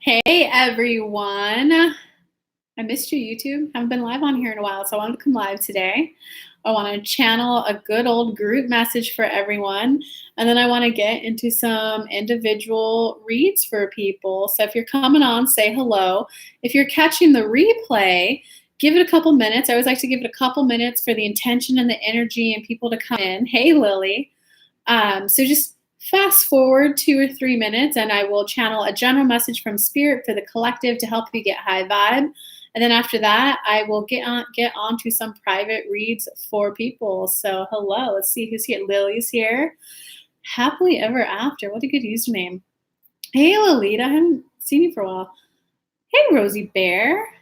Hey everyone. I missed you, YouTube. Haven't been live on here in a while, so I wanted to come live today. I want to channel a good old group message for everyone, and then I want to get into some individual reads for people. So if you're coming on, say hello. If you're catching the replay, give it a couple minutes. I always like to give it a couple minutes for the intention and the energy and people to come in. Hey, Lily. So just fast forward 2 or 3 minutes and I will channel a general message from Spirit for the collective to help you get high vibe. And then after that, I will get on to some private reads for people. So hello, let's see who's here. Lily's here. Happily ever after. What a good username. Hey, Lolita. I haven't seen you for a while. Hey, Rosie Bear.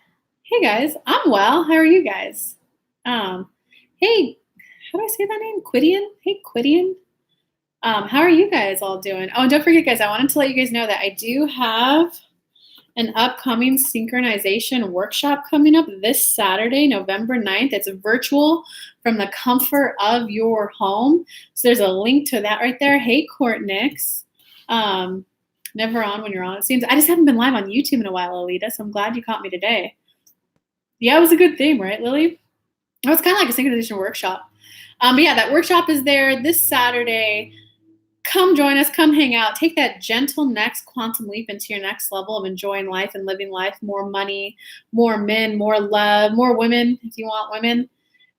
Hey, guys. I'm well. How are you guys? Hey, how do I say that name? Quidian? Hey, Quidian. How are you guys all doing? Oh, and don't forget, guys, I wanted to let you guys know that I do have an upcoming synchronization workshop coming up this Saturday, November 9th. It's virtual from the comfort of your home. So there's a link to that right there. Hey, Courtnix. Never on when you're on. It seems I just haven't been live on YouTube in a while, Alita, so I'm glad you caught me today. Yeah, it was a good theme, right, Lily? It was kind of like a synchronization workshop. But yeah, that workshop is there this Saturday. Come join us, come hang out, take that gentle next quantum leap into your next level of enjoying life and living life. More money, more men, more love, more women if you want women.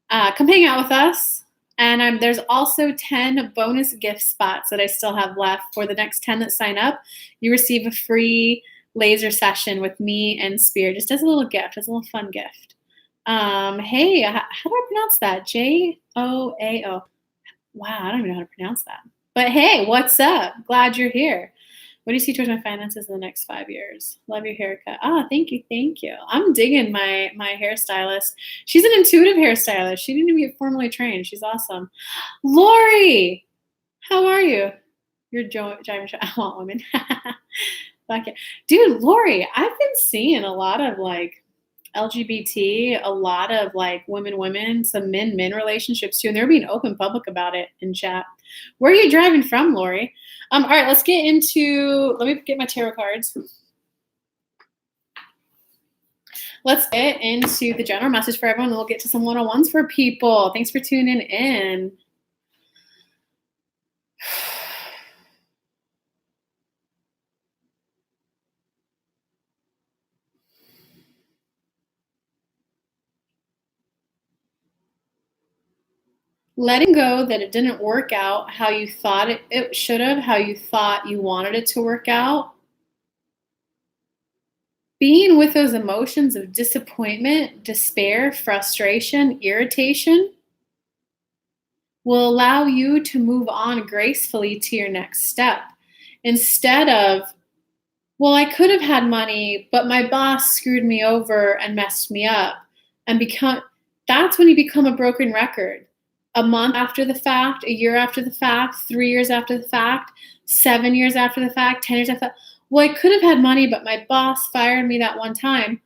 Come hang out with us. And there's also 10 bonus gift spots that I still have left. For the next 10 that sign up, you receive a free laser session with me and Spirit, just as a little gift, as a little fun gift. Hey, how do I pronounce that? Joao. Wow, I don't even know how to pronounce that. But hey, what's up? Glad you're here. What do you see towards my finances in the next 5 years? Love your haircut. Thank you. I'm digging my hairstylist. She's an intuitive hairstylist. She didn't even get formally trained. She's awesome. Lori, how are you? You're driving. I want women. Dude, Lori, I've been seeing a lot of like LGBT, a lot of like women, some men relationships too, and they're being open public about it in chat. Where are you driving from, Lori? All right, let's get into, let me get my tarot cards. Let's get into the general message for everyone, and we'll get to some one-on-ones for people. Thanks for tuning in. Letting go that it didn't work out how you thought it should have, how you thought you wanted it to work out. Being with those emotions of disappointment, despair, frustration, irritation will allow you to move on gracefully to your next step. Instead of, well, I could have had money, but my boss screwed me over and messed me up. And that's when you become a broken record. A month after the fact, a year after the fact, 3 years after the fact, 7 years after the fact, 10 years after the fact. Well, I could have had money, but my boss fired me that one time.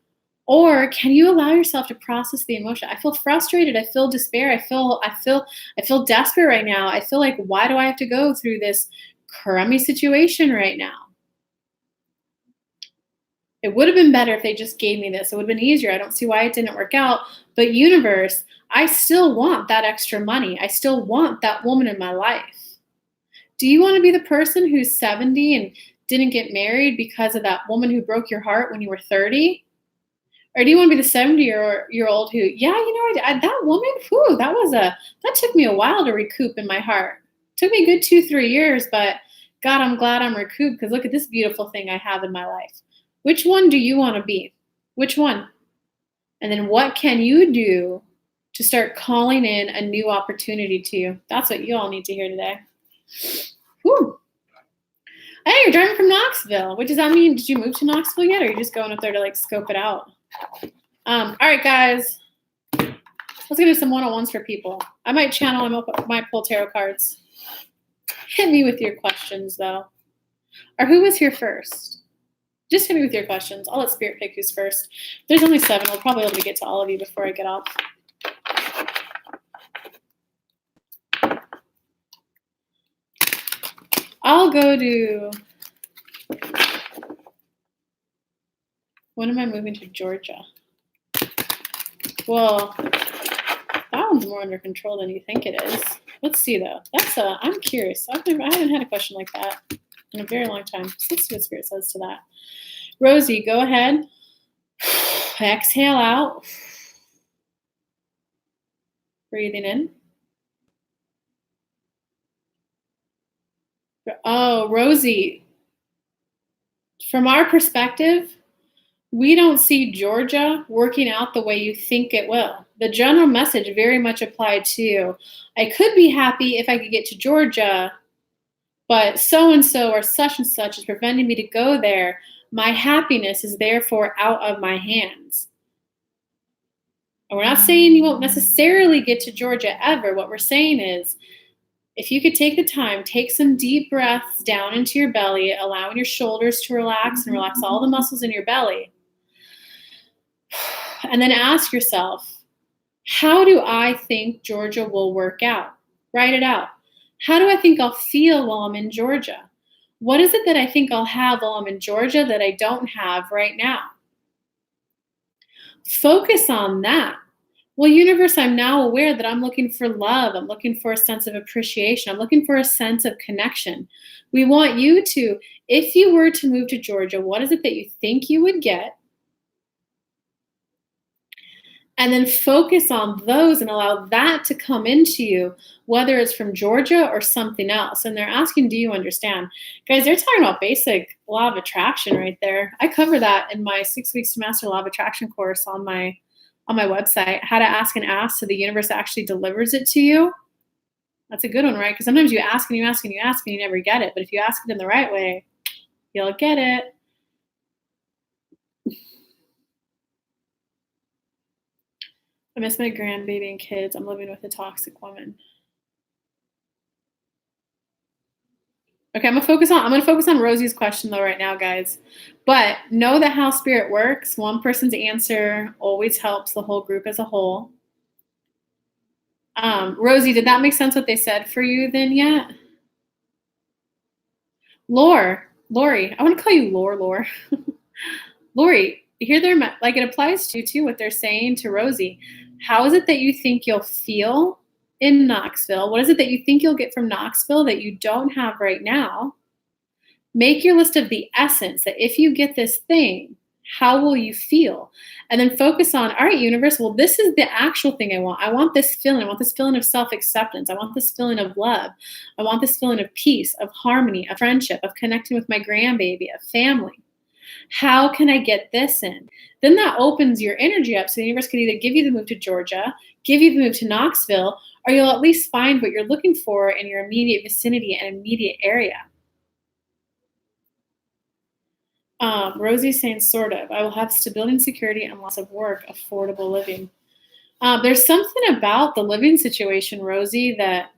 Or can you allow yourself to process the emotion? I feel frustrated. I feel despair. I feel desperate right now. I feel like, why do I have to go through this crummy situation right now? It would have been better if they just gave me this. It would have been easier. I don't see why it didn't work out. But universe, I still want that extra money. I still want that woman in my life. Do you want to be the person who's 70 and didn't get married because of that woman who broke your heart when you were 30? Or do you want to be the 70-year-old who, yeah, you know, that woman, whew, that took me a while to recoup in my heart. It took me a good 2-3 years, but God, I'm glad I'm recouped because look at this beautiful thing I have in my life. Which one do you want to be? Which one? And then what can you do to start calling in a new opportunity to you? That's what you all need to hear today. Whew. Hey, you're driving from Knoxville. What does that mean? Did you move to Knoxville yet, or are you just going up there to like scope it out? All right, guys. Let's get into some one-on-ones for people. I might channel, I might pull tarot cards. Hit me with your questions, though. Or who was here first? Just hit me with your questions. I'll let Spirit pick who's first. There's only 7. We'll probably be able to get to all of you before I get off. I'll go to When am I moving to Georgia? Well, that one's more under control than you think it is. Let's see though. I'm curious. I haven't had a question like that in a very long time. So let's see what Spirit says to that. Rosie, go ahead. Exhale out. Breathing in. Oh, Rosie, from our perspective, we don't see Georgia working out the way you think it will. The general message very much applied to, I could be happy if I could get to Georgia, but so-and-so or such and such is preventing me to go there. My happiness is therefore out of my hands. And we're not saying you won't necessarily get to Georgia ever. What we're saying is, if you could take the time, take some deep breaths down into your belly, allowing your shoulders to relax and relax all the muscles in your belly. And then ask yourself, how do I think Georgia will work out? Write it out. How do I think I'll feel while I'm in Georgia? What is it that I think I'll have while I'm in Georgia that I don't have right now? Focus on that. Well, universe, I'm now aware that I'm looking for love. I'm looking for a sense of appreciation. I'm looking for a sense of connection. We want you to, if you were to move to Georgia, what is it that you think you would get? And then focus on those and allow that to come into you, whether it's from Georgia or something else. And they're asking, do you understand? Guys, they're talking about basic law of attraction right there. I cover that in my 6 weeks to master law of attraction course on my website, how to ask and ask so the universe actually delivers it to you. That's a good one, right? Because sometimes you ask and you ask and you ask and you never get it. But if you ask it in the right way, you'll get it. I miss my grandbaby and kids. I'm living with a toxic woman. Okay, I'm gonna focus on Rosie's question though right now, guys. But know that how Spirit works, one person's answer always helps the whole group as a whole. Rosie, did that make sense what they said for you then yet? Lori, I want to call you Lore. Lori, here they're like it applies to you too, what they're saying to Rosie. How is it that you think you'll feel in Knoxville? What is it that you think you'll get from Knoxville that you don't have right now? Make your list of the essence that if you get this thing, how will you feel? And then focus on, all right, universe, well, this is the actual thing I want. I want this feeling. I want this feeling of self-acceptance. I want this feeling of love. I want this feeling of peace, of harmony, of friendship, of connecting with my grandbaby, of family. How can I get this in? Then that opens your energy up. So the universe could either give you the move to Georgia, give you the move to Knoxville, or you'll at least find what you're looking for in your immediate vicinity and immediate area. Rosie's saying sort of. I will have stability and security and lots of work, affordable living. There's something about the living situation, Rosie, that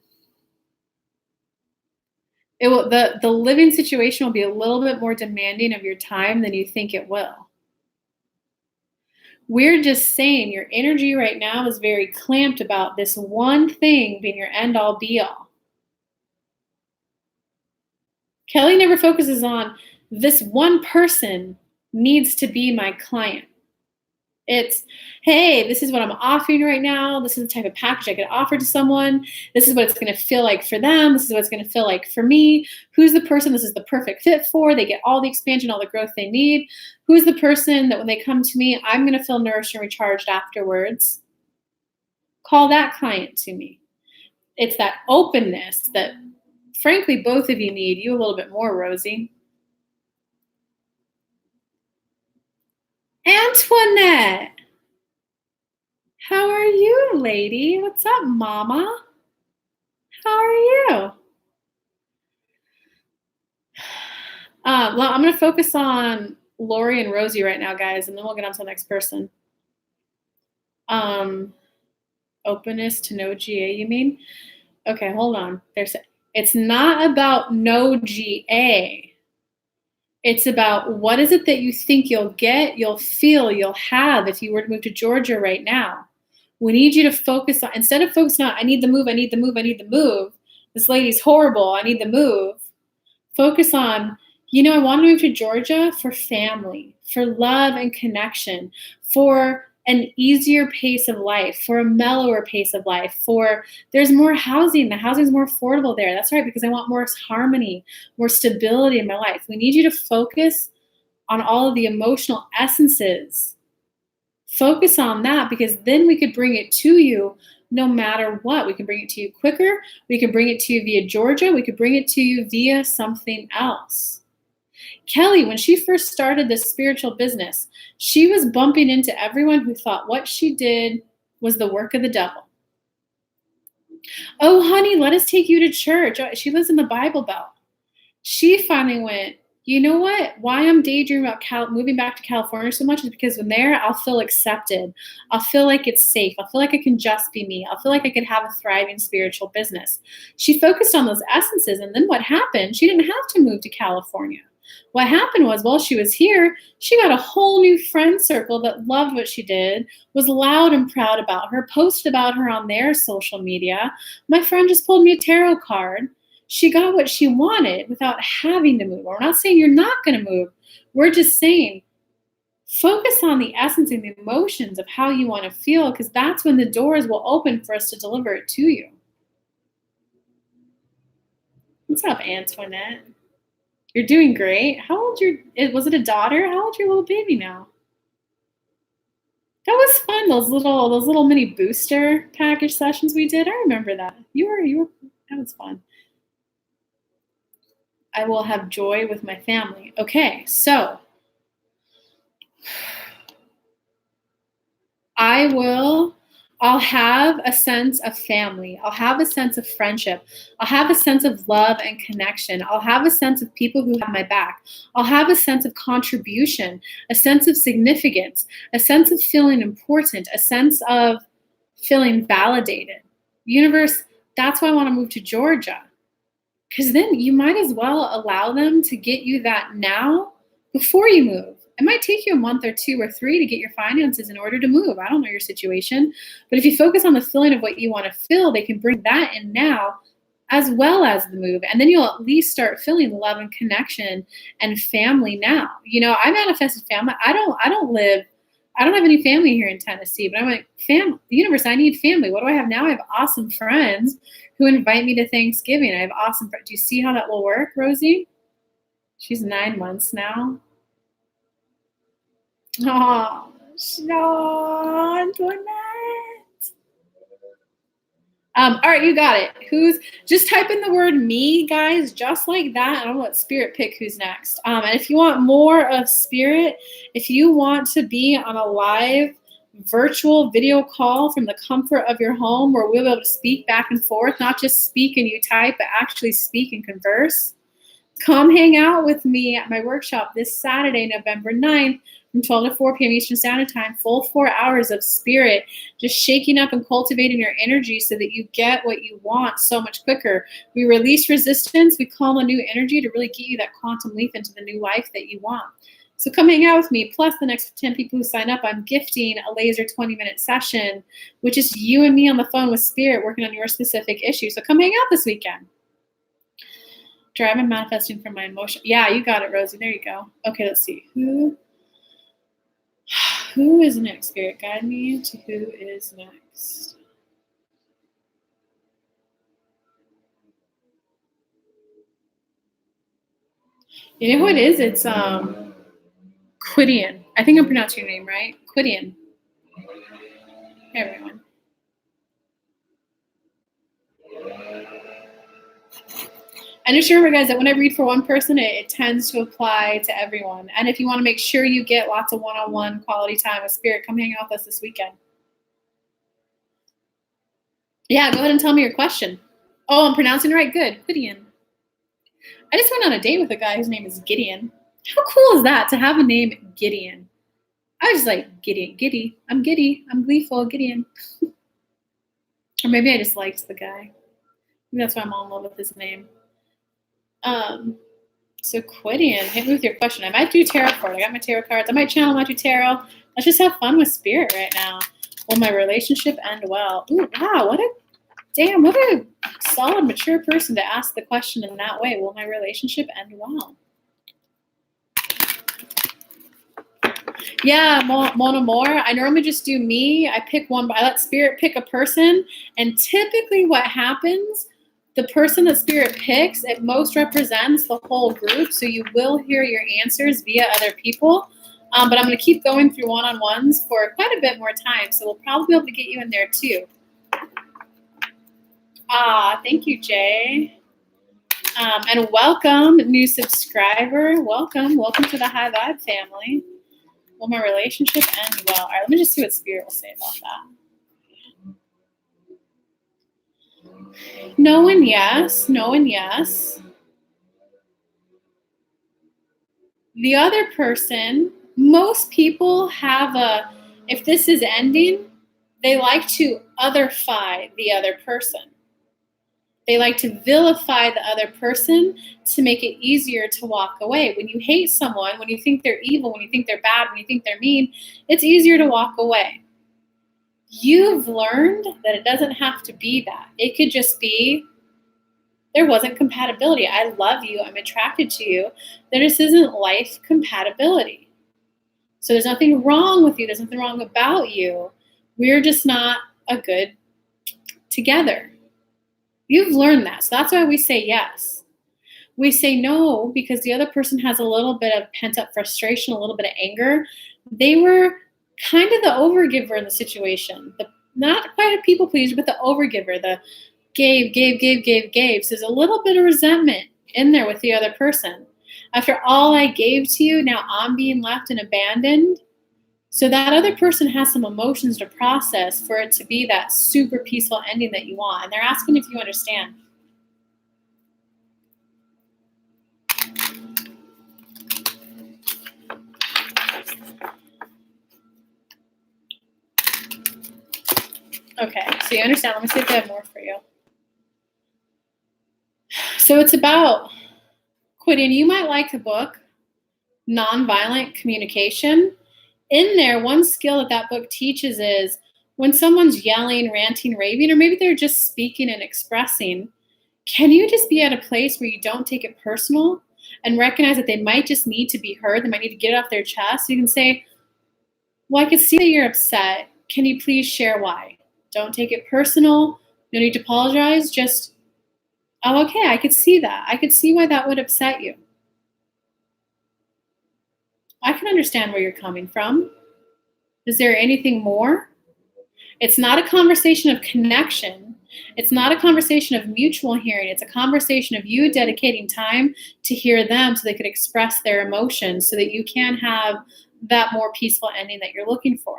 the living situation will be a little bit more demanding of your time than you think it will. We're just saying your energy right now is very clamped about this one thing being your end all be all. Kelly never focuses on this one person needs to be my client. It's, hey, this is what I'm offering right now. This is the type of package I could offer to someone. This is what it's going to feel like for them. This is what it's going to feel like for me. Who's the person this is the perfect fit for? They get all the expansion, all the growth they need. Who's the person that when they come to me, I'm going to feel nourished and recharged afterwards? Call that client to me. It's that openness that, frankly, both of you need. You a little bit more, Rosie. Antoinette, how are you, lady? What's up, mama? How are you? I'm going to focus on Lori and Rosie right now, guys, and then we'll get on to the next person. Openness to no GA, you mean? Okay, hold on. It's not about no GA. It's about what is it that you think you'll get, you'll feel, you'll have if you were to move to Georgia right now. We need you to focus on, instead of focusing on, I need the move, I need the move, I need the move. This lady's horrible, I need the move. Focus on, I want to move to Georgia for family, for love and connection, for an easier pace of life, for a mellower pace of life, for there's more housing. The housing is more affordable there. That's right, because I want more harmony, more stability in my life. We need you to focus on all of the emotional essences. Focus on that, because then we could bring it to you no matter what. We can bring it to you quicker. We can bring it to you via Georgia. We could bring it to you via something else. Kelly, when she first started this spiritual business, she was bumping into everyone who thought what she did was the work of the devil. Oh, honey, let us take you to church. She lives in the Bible Belt. She finally went, you know what? Why I'm daydreaming about moving back to California so much is because when there, I'll feel accepted. I'll feel like it's safe. I'll feel like I can just be me. I'll feel like I could have a thriving spiritual business. She focused on those essences. And then what happened? She didn't have to move to California. What happened was, while she was here, she got a whole new friend circle that loved what she did, was loud and proud about her, posted about her on their social media. My friend just pulled me a tarot card. She got what she wanted without having to move. We're not saying you're not going to move. We're just saying focus on the essence and the emotions of how you want to feel, because that's when the doors will open for us to deliver it to you. What's up, Antoinette? You're doing great. How old was it a daughter? How old's your little baby now? That was fun. Those little mini booster package sessions we did. I remember that. That was fun. I will have joy with my family. Okay, so I'll have a sense of family. I'll have a sense of friendship. I'll have a sense of love and connection. I'll have a sense of people who have my back. I'll have a sense of contribution, a sense of significance, a sense of feeling important, a sense of feeling validated. Universe, that's why I want to move to Georgia. Because then you might as well allow them to get you that now before you move. It might take you a month or 2 or 3 to get your finances in order to move. I don't know your situation. But if you focus on the feeling of what you want to feel, they can bring that in now as well as the move. And then you'll at least start feeling love and connection and family now. I manifested family. I don't have any family here in Tennessee, but I'm like, the universe, I need family. What do I have now? I have awesome friends who invite me to Thanksgiving. I have awesome friends. Do you see how that will work, Rosie? She's 9 months now. Oh, no, Antoinette. All right, you got it. Just type in the word me, guys, just like that, and I'll let Spirit pick who's next. And if you want more of Spirit, if you want to be on a live virtual video call from the comfort of your home where we'll be able to speak back and forth, not just speak and you type, but actually speak and converse, come hang out with me at my workshop this Saturday, November 9th, from 12 to 4 p.m. Eastern Standard Time, full 4 hours of Spirit, just shaking up and cultivating your energy so that you get what you want so much quicker. We release resistance, we calm a new energy to really get you that quantum leap into the new life that you want. So come hang out with me. Plus the next 10 people who sign up, I'm gifting a laser 20-minute session, which is you and me on the phone with Spirit working on your specific issue. So come hang out this weekend. Drive and manifesting from my emotion. Yeah, you got it, Rosie. There you go. Okay, let's see. Who is next? Spirit, guide me to who is next. You know who it is? It's Quidian. I think I'm pronouncing your name right. Quidian. Hey, everyone. And just remember, guys, that when I read for one person, it tends to apply to everyone. And if you want to make sure you get lots of one-on-one quality time with Spirit, come hang out with us this weekend. Yeah, go ahead and tell me your question. Oh, I'm pronouncing it right. Good. Gideon. I just went on a date with a guy whose name is Gideon. How cool is that to have a name Gideon? I was like, Gideon, giddy. I'm giddy. I'm gleeful, Gideon. Or maybe I just liked the guy. Maybe that's why I'm all in love with his name. So Quidian, hit me with your question. I might do tarot card. I got my tarot cards. I might channel, might do tarot. Let's just have fun with Spirit right now. Will my relationship end well? Ooh, wow, what a solid, mature person to ask the question in that way. Will my relationship end well? Yeah, Mon Amour. I normally just do me. I pick one. I let Spirit pick a person. And typically what happens, the person that Spirit picks, it most represents the whole group. So you will hear your answers via other people. But I'm going to keep going through one-on-ones for quite a bit more time. So we'll probably be able to get you in there too. Thank you, Jay. And welcome, new subscriber. Welcome to the High Vibe family. Will my relationship end well? All right, let me just see what Spirit will say about that. No and yes. No and yes. The other person, most people have if this is ending, they like to otherfy the other person. They like to vilify the other person to make it easier to walk away. When you hate someone, when you think they're evil, when you think they're bad, when you think they're mean, it's easier to walk away. You've learned that it doesn't have to be that. It could just be there wasn't compatibility. I love you. I'm attracted to you. There just isn't life compatibility. So there's nothing wrong with you. There's nothing wrong about you. We're just not a good together. You've learned that. So that's why we say yes. We say no because the other person has a little bit of pent-up frustration, a little bit of anger. They were kind of the overgiver in the situation. Not quite a people pleaser, but the overgiver, the gave. So there's a little bit of resentment in there with the other person. After all I gave to you, now I'm being left and abandoned. So that other person has some emotions to process for it to be that super peaceful ending that you want. And they're asking if you understand. Okay, so you understand. Let me see if I have more for you. So it's about quitting. You might like the book, Nonviolent Communication. In there, one skill that book teaches is when someone's yelling, ranting, raving, or maybe they're just speaking and expressing, can you just be at a place where you don't take it personal and recognize that they might just need to be heard? They might need to get it off their chest. You can say, well, I can see that you're upset. Can you please share why? Don't take it personal. No need to apologize. Just, oh, okay, I could see that. I could see why that would upset you. I can understand where you're coming from. Is there anything more? It's not a conversation of connection. It's not a conversation of mutual hearing. It's a conversation of you dedicating time to hear them so they could express their emotions so that you can have that more peaceful ending that you're looking for.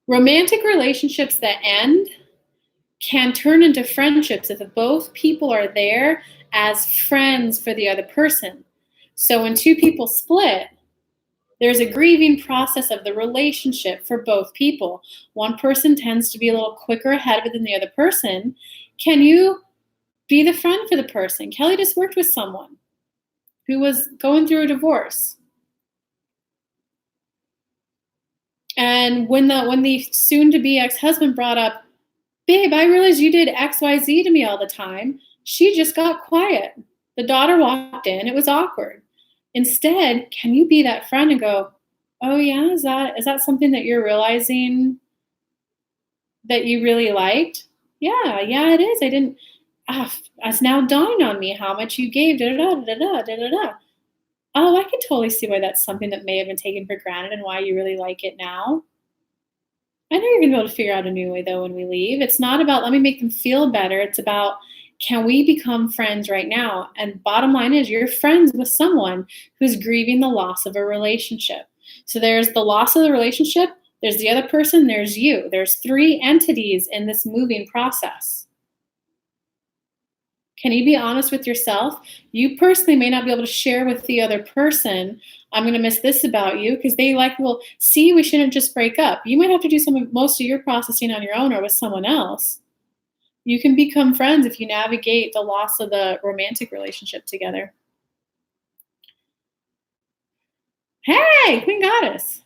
Romantic relationships that end can turn into friendships if both people are there as friends for the other person. So when two people split, there's a grieving process of the relationship for both people. One person tends to be a little quicker ahead of it than the other person. Can you be the friend for the person? Kelly just worked with someone who was going through a divorce. And when the soon-to-be ex-husband brought up, babe, I realized you did XYZ to me all the time, she just got quiet. The daughter walked in. It was awkward. Instead, can you be that friend and go, oh yeah, is that something that you're realizing that you really liked? Yeah, it is. I didn't, it's now dawning on me how much you gave, da-da-da. Oh, I can totally see why that's something that may have been taken for granted and why you really like it now. I know you're going to be able to figure out a new way, though, when we leave. It's not about, let me make them feel better. It's about, can we become friends right now? And bottom line is, you're friends with someone who's grieving the loss of a relationship. So there's the loss of the relationship, there's the other person, there's you. There's three entities in this moving process. Can you be honest with yourself? You personally may not be able to share with the other person, I'm going to miss this about you, because they well, see, we shouldn't just break up. You might have to do most of your processing on your own or with someone else. You can become friends if you navigate the loss of the romantic relationship together. Hey, Queen Goddess.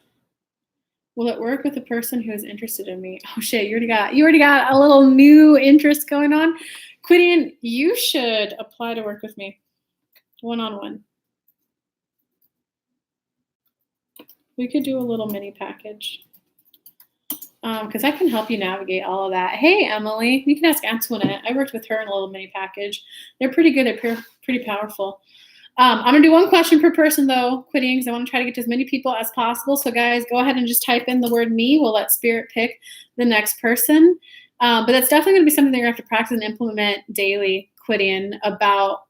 Will it work with a person who is interested in me? Oh shit, you already got a little new interest going on. Quitting, you should apply to work with me one-on-one. We could do a little mini package. Because I can help you navigate all of that. Hey, Emily, you can ask Antoinette. I worked with her in a little mini package. They're pretty good. They're pretty powerful. I'm going to do one question per person, though, quitting, because I want to try to get to as many people as possible. So, guys, go ahead and just type in the word me. We'll let Spirit pick the next person. But that's definitely going to be something that you're going to have to practice and implement daily, quitting, about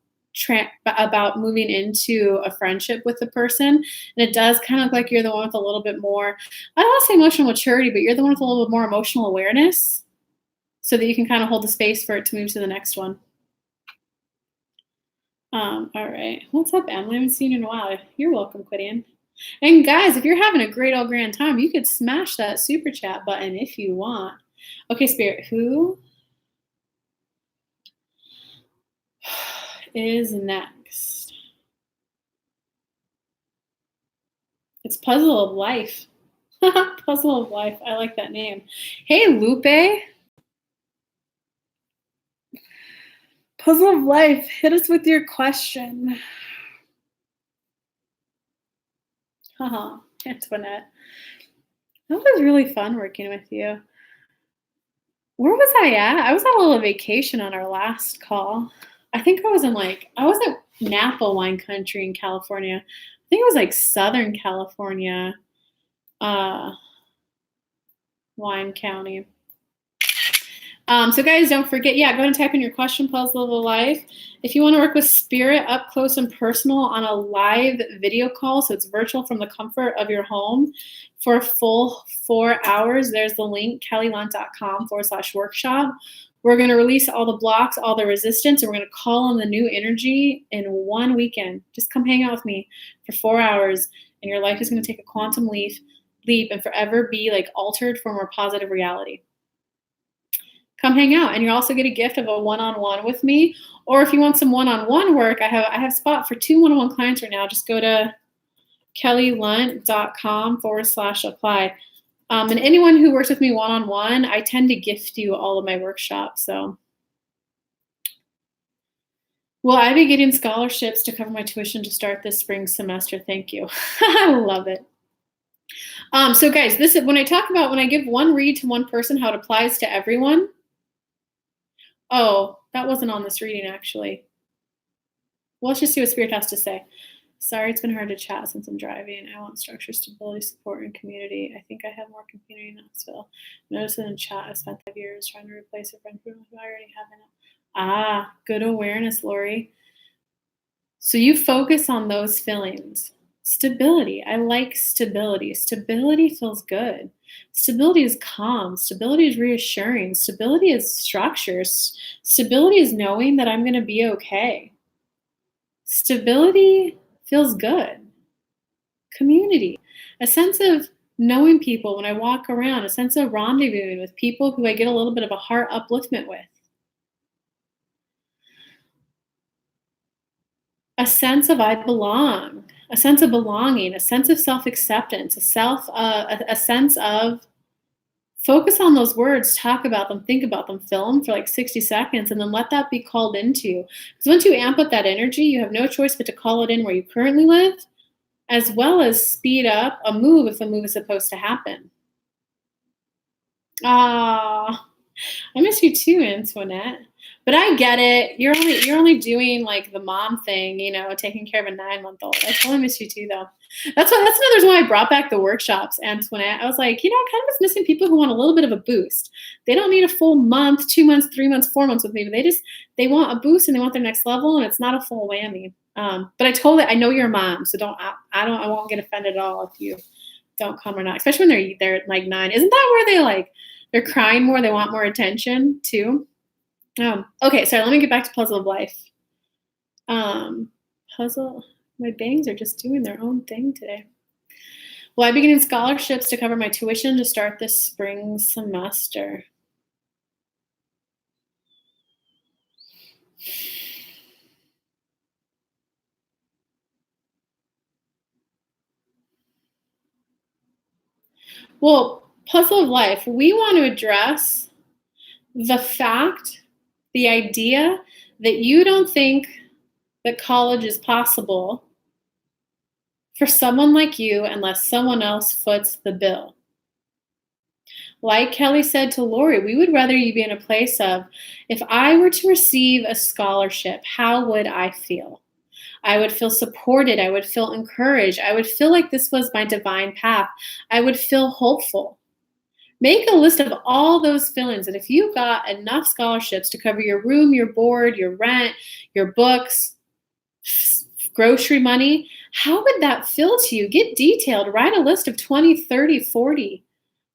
moving into a friendship with the person. And it does kind of look like you're the one with a little bit more, I don't want to say emotional maturity, but you're the one with a little bit more emotional awareness, so that you can kind of hold the space for it to move to the next one. All right. What's up, Emily? I haven't seen you in a while. You're welcome, quitting. And guys, if you're having a great old grand time, you could smash that super chat button if you want. Okay, Spirit, who is next? It's Puzzle of Life. Puzzle of Life. I like that name. Hey, Lupe. Puzzle of Life, hit us with your question. Antoinette. That was really fun working with you. Where was I at? I was on a little vacation on our last call. I think I was at Napa wine country in California. I think it was like Southern California, wine county. So guys, don't forget, go ahead and type in your question, Puzzle of Life. If you want to work with Spirit up close and personal on a live video call, so it's virtual from the comfort of your home for a full 4 hours, there's the link, kellylunt.com/workshop. We're going to release all the blocks, all the resistance, and we're going to call on the new energy in one weekend. Just come hang out with me for 4 hours, and your life is going to take a quantum leap and forever be like altered for a more positive reality. Come hang out, and you'll also get a gift of a one-on-one with me. Or if you want some one-on-one work, I have a spot for 2 one-on-one clients right now. Just go to kellylunt.com/apply. And anyone who works with me one-on-one, I tend to gift you all of my workshops. So will I be getting scholarships to cover my tuition to start this spring semester? Thank you. I love it. So guys, this is when I give one read to one person, how it applies to everyone. Oh, that wasn't on this reading, actually. Well, let's just see what Spirit has to say. Sorry, it's been hard to chat since I'm driving. I want structure, stability, support, and community. I think I have more community in Knoxville. Notice in chat, I spent 5 years trying to replace a friend who I already have in it. Good awareness, Lori. So you focus on those feelings. Stability. I like stability. Stability feels good. Stability is calm. Stability is reassuring. Stability is structure. Stability is knowing that I'm going to be okay. Stability feels good. Community. A sense of knowing people when I walk around. A sense of rendezvousing with people who I get a little bit of a heart upliftment with. A sense of I belong, a sense of belonging, a sense of self-acceptance, a sense of focus on those words, talk about them, think about them, film for like 60 seconds, and then let that be called into you. Because once you amp up that energy, you have no choice but to call it in where you currently live, as well as speed up a move if a move is supposed to happen. I miss you too, Antoinette. But I get it. You're only doing like the mom thing, taking care of a 9-month-old. I totally miss you too, though. That's another reason why I brought back the workshops, Antoinette. I was like, I kind of was missing people who want a little bit of a boost. They don't need a full month, 2 months, 3 months, 4 months with me, but they want a boost and they want their next level, and it's not a full whammy. But I know you're a mom, so I won't get offended at all if you don't come or not, especially when they're like 9. Isn't that where they're crying more? They want more attention too. Okay, sorry, let me get back to Puzzle of Life. Puzzle, my bangs are just doing their own thing today. Will I be getting scholarships to cover my tuition to start this spring semester? Well, Puzzle of Life, we want to address the idea that you don't think that college is possible for someone like you unless someone else foots the bill. Like Kelly said to Lori, we would rather you be in a place of, if I were to receive a scholarship, how would I feel? I would feel supported. I would feel encouraged. I would feel like this was my divine path. I would feel hopeful. Make a list of all those feelings. And if you got enough scholarships to cover your room, your board, your rent, your books, grocery money, how would that feel to you? Get detailed. Write a list of 20, 30, 40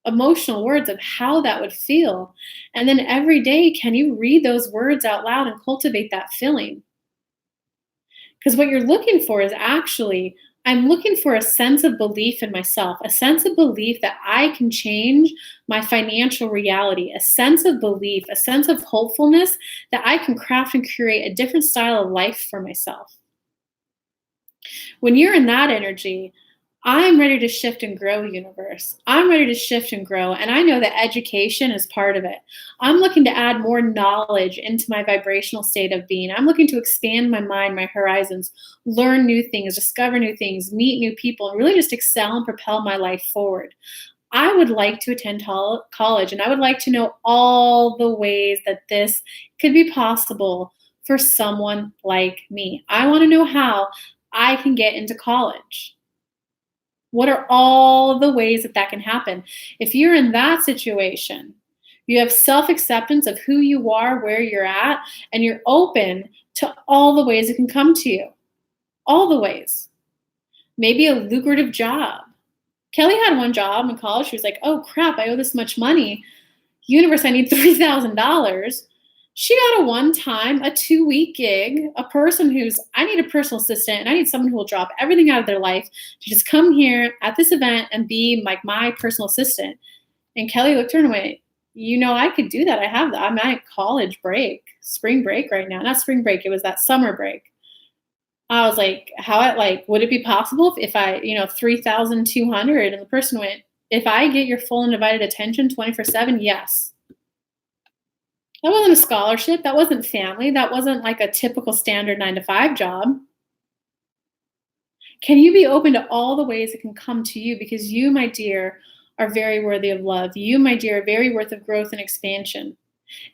emotional words of how that would feel. And then every day, can you read those words out loud and cultivate that feeling? Because what you're looking for is actually, I'm looking for a sense of belief in myself, a sense of belief that I can change my financial reality, a sense of belief, a sense of hopefulness that I can craft and create a different style of life for myself. When you're in that energy, I'm ready to shift and grow, universe. I'm ready to shift and grow. And I know that education is part of it. I'm looking to add more knowledge into my vibrational state of being. I'm looking to expand my mind, my horizons, learn new things, discover new things, meet new people, and really just excel and propel my life forward. I would like to attend college, and I would like to know all the ways that this could be possible for someone like me. I want to know how I can get into college. What are all the ways that that can happen? If you're in that situation, you have self-acceptance of who you are, where you're at, and you're open to all the ways it can come to you. All the ways. Maybe a lucrative job. Kelly had one job in college. She was like, oh crap, I owe this much money. Universe, I need $3,000. She got a one-time, a 2-week gig, a person who's, I need a personal assistant and I need someone who will drop everything out of their life to just come here at this event and be like my personal assistant. And Kelly looked at her and went, you know, I could do that. I have that. I'm at college break, spring break right now. Not spring break. It was that summer break. I was like, would it be possible if I, 3,200? And the person went, if I get your full and divided attention 24/7, yes. That wasn't a scholarship. That wasn't family. That wasn't like a typical standard 9-to-5 job. Can you be open to all the ways it can come to you? Because you, my dear, are very worthy of love. You, my dear, are very worth of growth and expansion.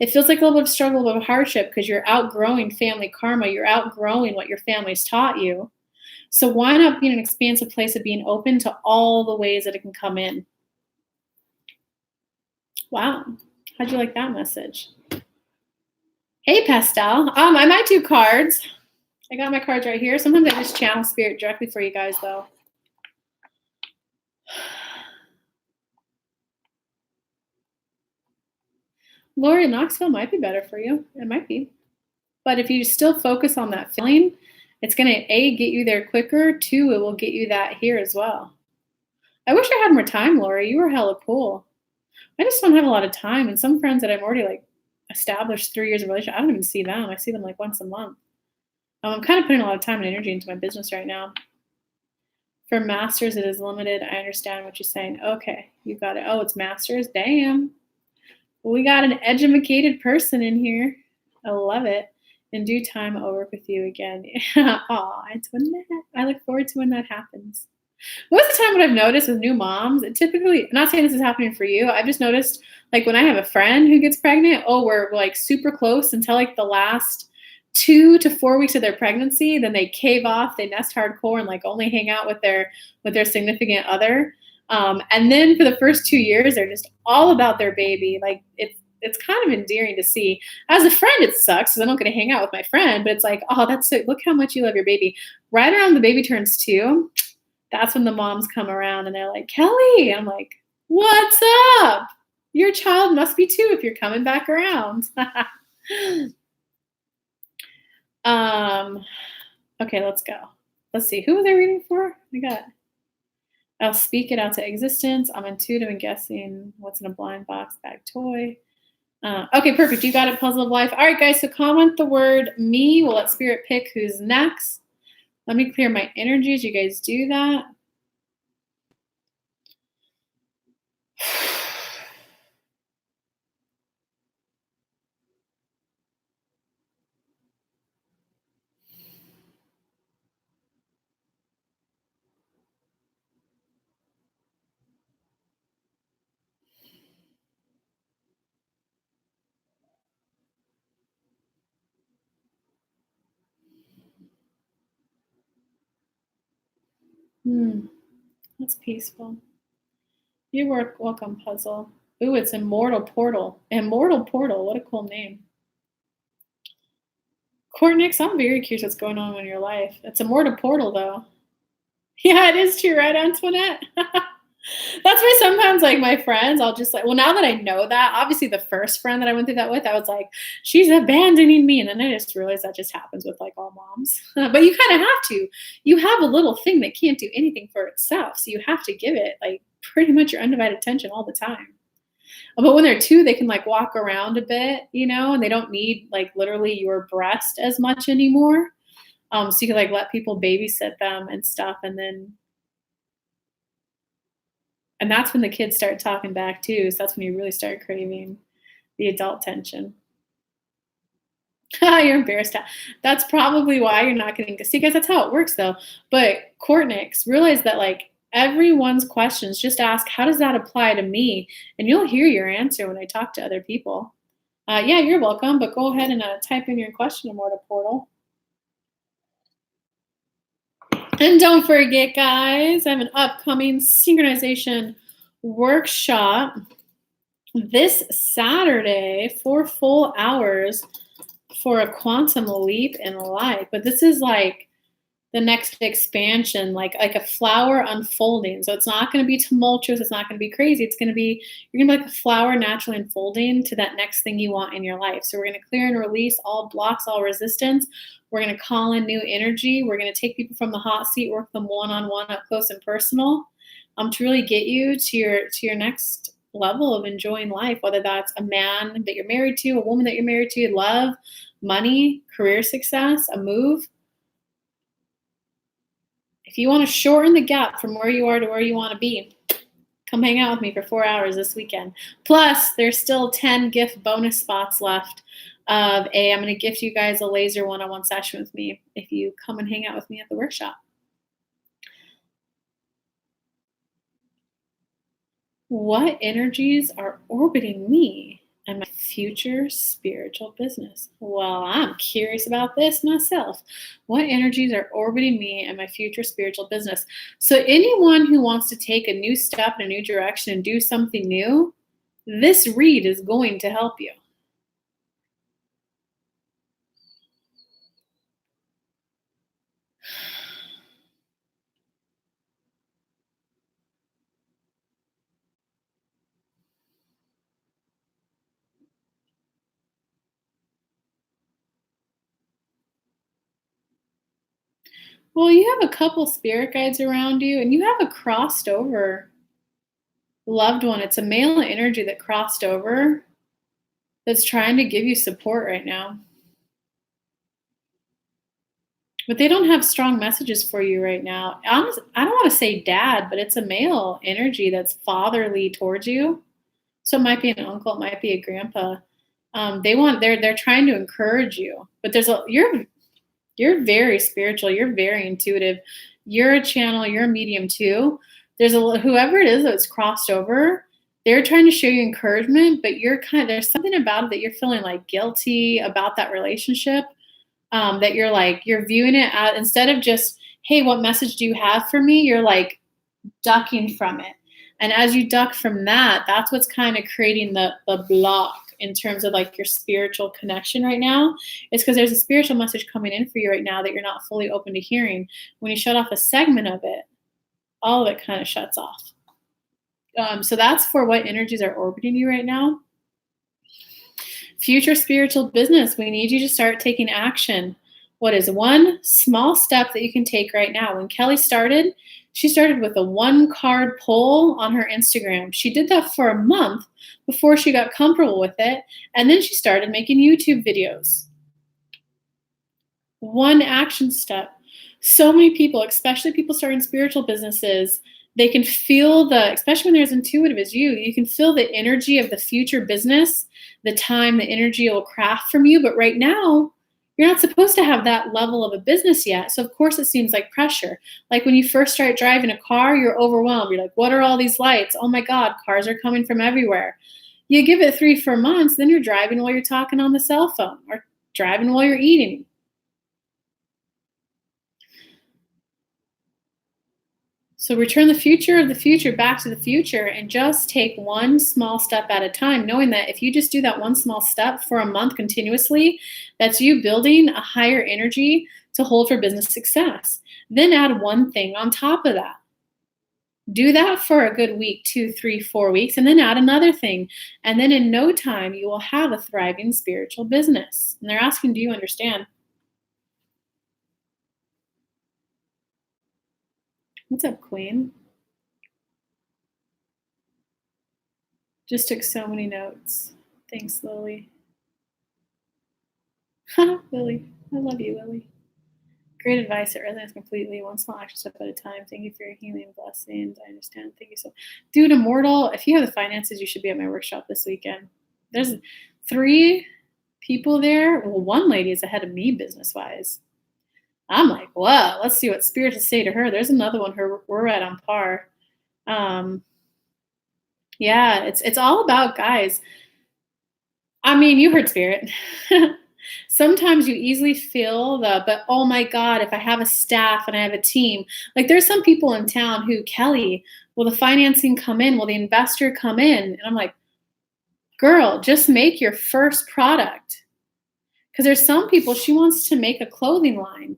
It feels like a little bit of struggle, a little bit of hardship because you're outgrowing family karma. You're outgrowing what your family's taught you. So why not be in an expansive place of being open to all the ways that it can come in? Wow. How'd you like that message? Hey, Pastel. I might do cards. I got my cards right here. Sometimes I just channel spirit directly for you guys, though. Lori, Knoxville might be better for you. It might be. But if you still focus on that feeling, it's going to, A, get you there quicker. 2, it will get you that here as well. I wish I had more time, Lori. You were hella cool. I just don't have a lot of time. And some friends that I've already like established 3 years of relationship, I don't even see them. I see them like once a month. I'm kind of putting a lot of time and energy into my business right now. For masters, it is limited. I understand what you're saying. Okay, you got it. Oh, it's masters? Damn. We got an educated person in here. I love it. In due time, I'll work with you again. Aw, I look forward to when that happens. Most of the time what I've noticed with new moms, it typically, I'm not saying this is happening for you, I've just noticed like when I have a friend who gets pregnant, we're like super close until like the last 2 to 4 weeks of their pregnancy, then they cave off, they nest hardcore and like only hang out with their significant other. And then for the first 2 years, they're just all about their baby. Like it's kind of endearing to see. As a friend, it sucks because I'm not going to hang out with my friend, but it's like, oh, that's so, look how much you love your baby. Right around the baby turns 2, that's when the moms come around and they're like, Kelly, I'm like, what's up? Your child must be 2 if you're coming back around. Okay, let's go. Let's see. Who was I reading for? I'll speak it out to existence. I'm intuitive and guessing what's in a blind box bag toy. Okay, perfect. You got it, puzzle of life. All right, guys, so comment the word me. We'll let spirit pick who's next. Let me clear my energies. You guys do that. Hmm. That's peaceful. You work welcome, puzzle. Ooh, it's Immortal Portal. Immortal Portal. What a cool name. Cornix, I'm very curious what's going on in your life. It's Immortal Portal, though. Yeah, it is true, right, Antoinette? That's why sometimes, like, my friends, I'll just like, well, now that I know that, obviously the first friend that I went through that with, I was like, she's abandoning me. And then I just realized that just happens with like all moms. But you kind of have to. You have a little thing that can't do anything for itself. So you have to give it like pretty much your undivided attention all the time. But when they're two, they can like walk around a bit, and they don't need like literally your breast as much anymore. So you can like let people babysit them and stuff. And that's when the kids start talking back too. So that's when you really start craving the adult tension. You're embarrassed. That's probably why you're not getting to see, guys. That's how it works, though. But Courtnix, realize that like everyone's questions, just ask, how does that apply to me? And you'll hear your answer when I talk to other people. Yeah, you're welcome. But go ahead and type in your question, Immortal Portal. And don't forget, guys, I have an upcoming synchronization workshop this Saturday, 4 full hours for a quantum leap in life. But this is like the next expansion, like a flower unfolding. So it's not going to be tumultuous. It's not going to be crazy. You're going to be like a flower naturally unfolding to that next thing you want in your life. So we're going to clear and release all blocks, all resistance. We're going to call in new energy. We're going to take people from the hot seat, work them one-on-one, up close and personal, to really get you to your next level of enjoying life, whether that's a man that you're married to, a woman that you're married to, love, money, career success, a move. If you want to shorten the gap from where you are to where you want to be, come hang out with me for 4 hours this weekend. Plus, there's still 10 gift bonus spots left I'm going to gift you guys a laser one-on-one session with me if you come and hang out with me at the workshop. What energies are orbiting me and my future spiritual business? Well, I'm curious about this myself. What energies are orbiting me and my future spiritual business? So anyone who wants to take a new step in a new direction and do something new, this read is going to help you. Well, you have a couple spirit guides around you, and you have a crossed over loved one. It's a male energy that crossed over that's trying to give you support right now. But they don't have strong messages for you right now. I don't want to say dad, but it's a male energy that's fatherly towards you. So it might be an uncle, it might be a grandpa. They're trying to encourage you, but you're very spiritual. You're very intuitive. You're a channel. You're a medium too. Whoever it is that's crossed over. They're trying to show you encouragement, but there's something about it that you're feeling like guilty about that relationship. That you're viewing it as, instead of just, hey, what message do you have for me? You're like ducking from it. And as you duck from that, that's what's kind of creating the block in terms of like your spiritual connection right now. It's because there's a spiritual message coming in for you right now that you're not fully open to hearing. When you shut off a segment of it, all of it kind of shuts off. So that's for what energies are orbiting you right now. Future spiritual business, we need you to start taking action. What is one small step that you can take right now? When Kelly started, she started with a 1-card poll on her Instagram. She did that for a month before she got comfortable with it. And then she started making YouTube videos. One action step. So many people, especially people starting spiritual businesses, they can feel especially when they're as intuitive as you can feel the energy of the future business, the time, the energy will craft from you. But right now, you're not supposed to have that level of a business yet. So of course it seems like pressure. Like when you first start driving a car, you're overwhelmed. You're like, what are all these lights? Oh my God, cars are coming from everywhere. You give it 3-4 months, then you're driving while you're talking on the cell phone or driving while you're eating. So return the future of the future back to the future and just take one small step at a time, knowing that if you just do that one small step for a month continuously, that's you building a higher energy to hold for business success. Then add one thing on top of that. Do that for a good week, 2, 3, 4 weeks, and then add another thing. And then in no time, you will have a thriving spiritual business. And they're asking, do you understand? What's up, Queen? Just took so many notes. Thanks, Lily. Lily. I love you, Lily. Great advice. It resonates completely. One small action step at a time. Thank you for your healing blessings. I understand. Thank you so much. Dude, Immortal, if you have the finances, you should be at my workshop this weekend. There's 3 people there. Well, one lady is ahead of me business-wise. I'm like, wow, let's see what Spirit has to say to her. There's another one. We're right on par. Yeah, it's all about, guys. I mean, you heard Spirit. Sometimes you easily feel but oh my God, if I have a staff and I have a team, like there's some people in town who, Kelly, will the financing come in? Will the investor come in? And I'm like, girl, just make your first product. Because there's some people, she wants to make a clothing line.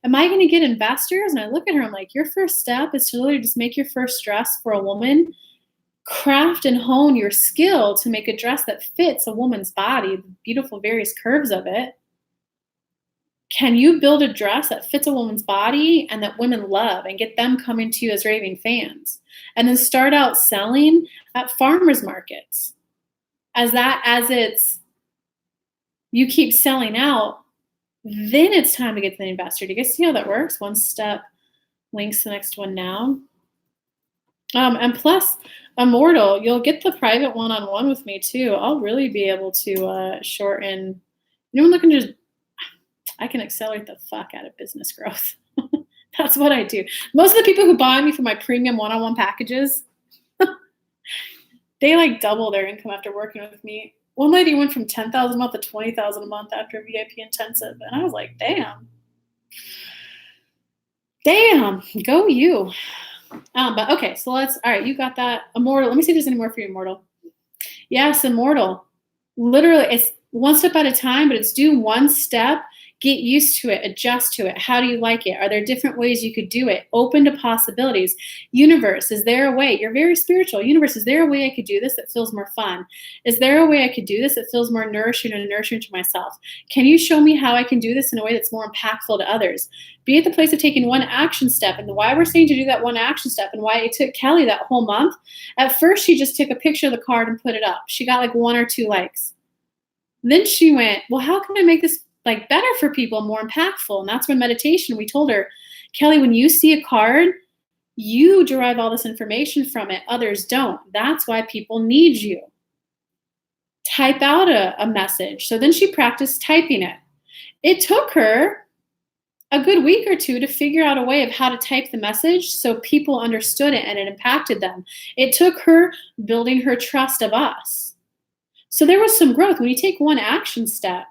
Am I going to get investors? And I look at her, I'm like, your first step is to literally just make your first dress for a woman. Craft and hone your skill to make a dress that fits a woman's body, the beautiful various curves of it. Can you build a dress that fits a woman's body and that women love and get them coming to you as raving fans? And then start out selling at farmers markets. You keep selling out, then it's time to get to the investor. Do you guys see how that works? One step links the next one now. And plus, Immortal, you'll get the private one-on-one with me too. I'll really be able to shorten. I'm looking to I can accelerate the fuck out of business growth. That's what I do. Most of the people who buy me for my premium one-on-one packages, they like double their income after working with me. One lady went from $10,000 a month to $20,000 a month after a VIP intensive, and I was like, damn, go you. But okay, so all right, you got that. Immortal, let me see if there's any more for you, Immortal. Yes, Immortal. Literally, it's one step at a time, but it's do one step, get used to it, adjust to it. How do you like it? Are there different ways you could do it? Open to possibilities. Universe, is there a way? You're very spiritual. Universe, is there a way I could do this that feels more fun? Is there a way I could do this that feels more nourishing and nurturing to myself? Can you show me how I can do this in a way that's more impactful to others? Be at the place of taking one action step. And why we're saying to do that one action step and why it took Kelly that whole month. At first, she just took a picture of the card and put it up. She got like 1 or 2 likes. Then she went, well, how can I make this like better for people, more impactful? And that's when meditation, we told her, Kelly, when you see a card, you derive all this information from it. Others don't. That's why people need you. Type out a message. So then she practiced typing it. It took her a good week or 2 to figure out a way of how to type the message so people understood it and it impacted them. It took her building her trust of us. So there was some growth. When you take one action step,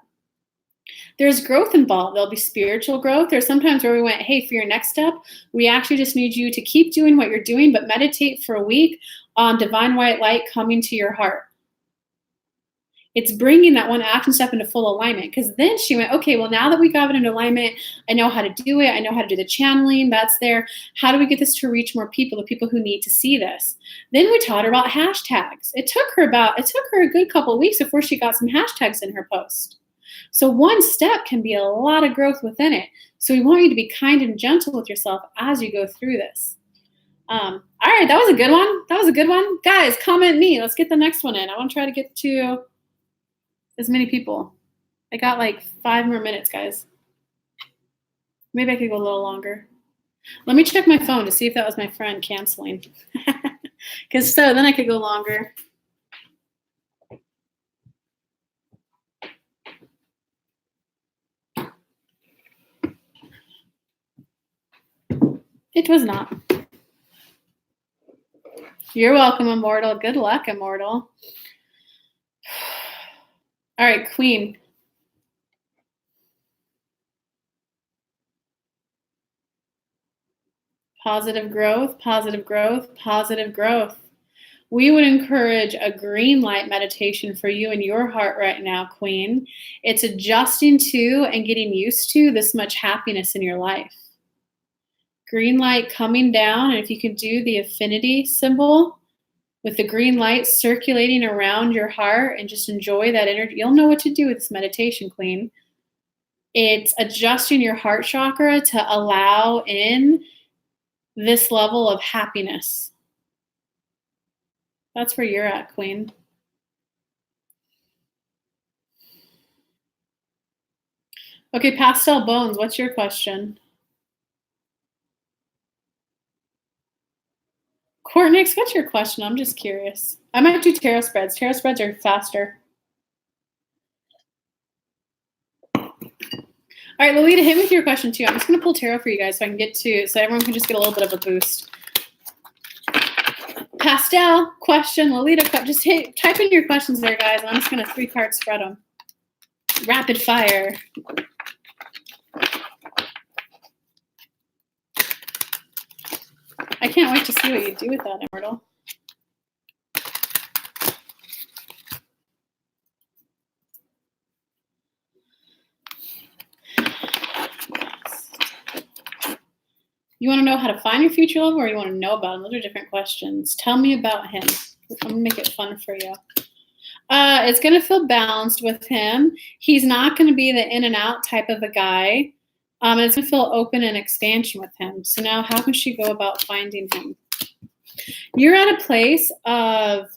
there's growth involved. There'll be spiritual growth. There's sometimes where we went, hey, for your next step, we actually just need you to keep doing what you're doing, but meditate for a week on divine white light coming to your heart. It's bringing that one action step into full alignment. Because then she went, okay, well, now that we got it into alignment, I know how to do it. I know how to do the channeling. That's there. How do we get this to reach more people, the people who need to see this? Then we taught her about hashtags. It took her a good couple of weeks before she got some hashtags in her post. So one step can be a lot of growth within it. So we want you to be kind and gentle with yourself as you go through this. All right, that was a good one. Guys, comment me. Let's get the next one in. I want to try to get to as many people. I got like 5 more minutes, guys. Maybe I could go a little longer. Let me check my phone to see if that was my friend canceling. Because then I could go longer. It was not. You're welcome, Immortal. Good luck, Immortal. All right, Queen. Positive growth, positive growth, positive growth. We would encourage a green light meditation for you in your heart right now, Queen. It's adjusting to and getting used to this much happiness in your life. Green light coming down, and if you can do the affinity symbol with the green light circulating around your heart and just enjoy that energy, you'll know what to do with this meditation, Queen. It's adjusting your heart chakra to allow in this level of happiness. That's where you're at, Queen. Okay, Pastel Bones, what's your question? Courtnix, what's your question? I'm just curious. I might do tarot spreads. Tarot spreads are faster. All right, Lolita, hit me with your question too. I'm just going to pull tarot for you guys so I can get to, so everyone can just get a little bit of a boost. Pastel, question, Lolita, just type in your questions there, guys. And I'm just going to 3-card spread them. Rapid fire. I can't wait to see what you do with that, Immortal. You want to know how to find your future lover, or you want to know about him? Those are different questions. Tell me about him. I'm going to make it fun for you. It's going to feel balanced with him. He's not going to be the in and out type of a guy. And it's going to feel open and expansion with him. So now how can she go about finding him? You're at a place of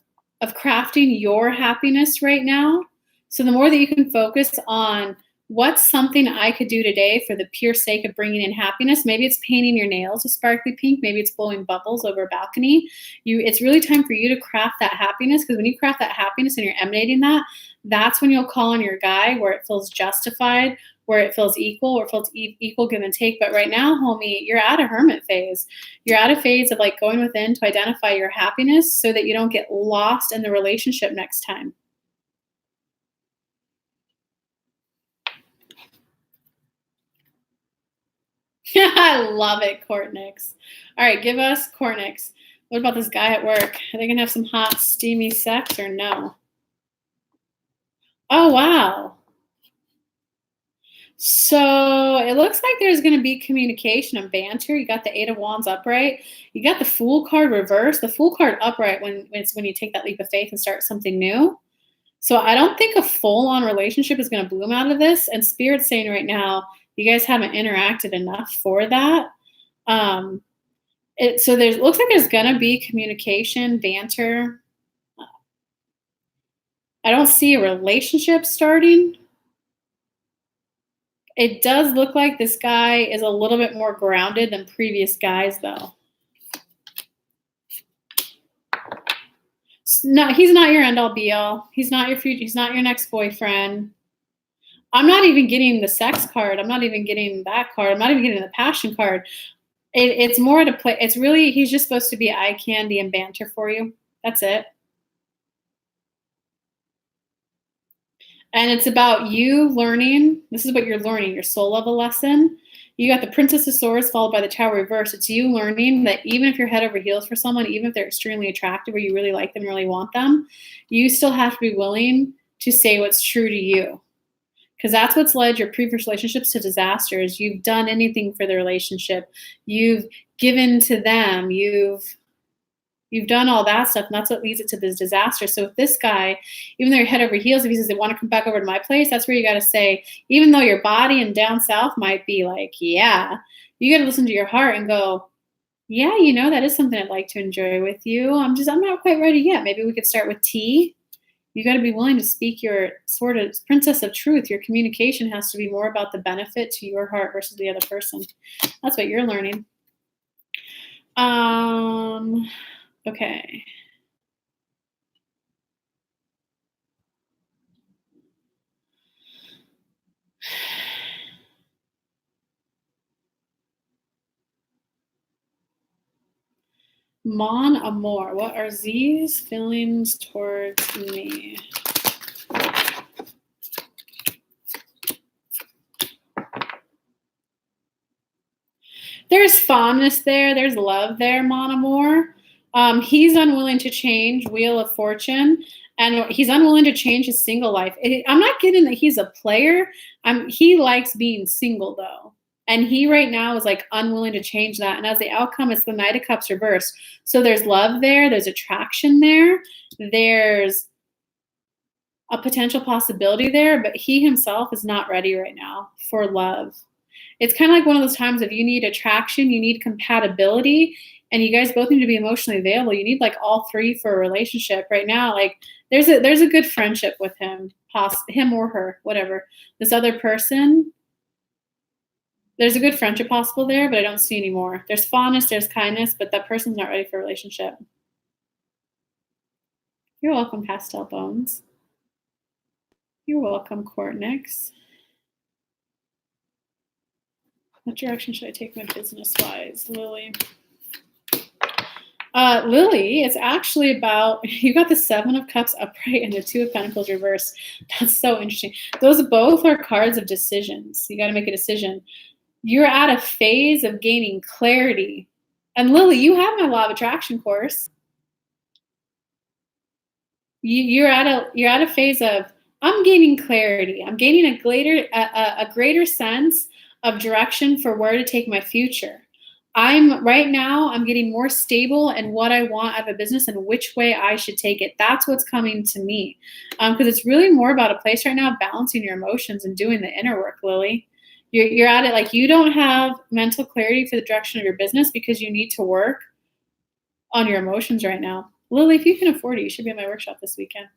crafting your happiness right now. So the more that you can focus on what's something I could do today for the pure sake of bringing in happiness. Maybe it's painting your nails a sparkly pink. Maybe it's blowing bubbles over a balcony. It's really time for you to craft that happiness, because when you craft that happiness and you're emanating that, that's when you'll call on your guy where it feels justified, where it feels equal, where it feels equal give and take. But right now, homie, you're at a hermit phase. You're at a phase of like going within to identify your happiness so that you don't get lost in the relationship next time. I love it, Courtnix. All right, give us Courtnix. What about this guy at work? Are they going to have some hot, steamy sex or no? Oh, wow. So it looks like there's going to be communication and banter. You got the 8 of Wands upright. You got the Fool card reversed. The Fool card upright when you take that leap of faith and start something new. So I don't think a full-on relationship is going to bloom out of this. And Spirit's saying right now, you guys haven't interacted enough for that. So looks like there's going to be communication, banter. I don't see a relationship starting. It does look like this guy is a little bit more grounded than previous guys, though. No, he's not your end-all be-all. He's not your future. He's not your next boyfriend. I'm not even getting the sex card. I'm not even getting that card. I'm not even getting the passion card. It's more to play. It's really, he's just supposed to be eye candy and banter for you. That's it. And it's about you learning. This is what you're learning, your soul level lesson. You got the Princess of Swords followed by the Tower reverse. It's you learning that even if you're head over heels for someone, even if they're extremely attractive or you really like them, really want them, you still have to be willing to say what's true to you. Because that's what's led your previous relationships to disasters. You've done anything for the relationship. You've given to them. You've done all that stuff, and that's what leads it to this disaster. So if this guy, even though you're head over heels, if he says they want to come back over to my place, that's where you got to say, even though your body and down south might be like, yeah, you got to listen to your heart and go, yeah, that is something I'd like to enjoy with you. I'm not quite ready yet. Maybe we could start with tea. You got to be willing to speak your sort of princess of truth. Your communication has to be more about the benefit to your heart versus the other person. That's what you're learning. Okay. Mon amour, what are these feelings towards me? There's fondness there. There's love there, Mon Amour. He's unwilling to change, Wheel of Fortune, and he's unwilling to change his single life. I'm not getting that he's a player. He likes being single, though. And he right now is like unwilling to change that. And as the outcome, it's the Knight of Cups reversed. So there's love there. There's attraction there. There's a potential possibility there, but he himself is not ready right now for love. It's kind of like one of those times if you need attraction, you need compatibility, and you guys both need to be emotionally available. You need like all three for a relationship right now. Like there's a good friendship with him or her, whatever. This other person, there's a good friendship possible there, but I don't see any more. There's fondness, there's kindness, but that person's not ready for a relationship. You're welcome, Pastel Bones. You're welcome, Courtnix. What direction should I take my business-wise, Lily? Lily, it's actually about, you got the Seven of Cups upright and the Two of Pentacles reversed. That's so interesting. Those both are cards of decisions. You got to make a decision. You're at a phase of gaining clarity. And Lily, you have my Law of Attraction course. You're at a phase of, I'm gaining clarity. I'm gaining a greater sense of direction for where to take my future. I'm getting more stable in what I want out of a business and which way I should take it. That's what's coming to me. Because it's really more about a place right now, balancing your emotions and doing the inner work, Lily. You're at it like you don't have mental clarity for the direction of your business because you need to work on your emotions right now. Lily, if you can afford it, you should be at my workshop this weekend.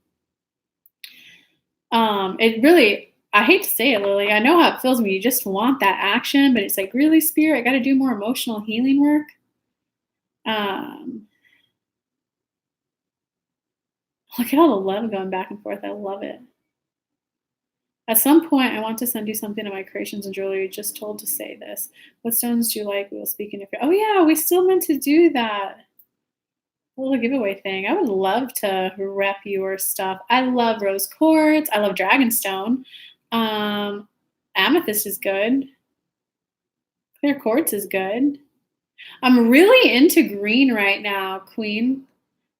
It really, I hate to say it, Lily. I know how it feels when you just want that action, but it's like, really, Spirit, I got to do more emotional healing work. Look at all the love going back and forth. I love it. At some point, I want to send you something of my creations and jewelry. Just told to say this. What stones do you like? We will speak in your. Oh yeah, we still meant to do that. A little giveaway thing. I would love to rep your stuff. I love rose quartz. I love dragonstone. Amethyst is good. Clear quartz is good. I'm really into green right now, Queen.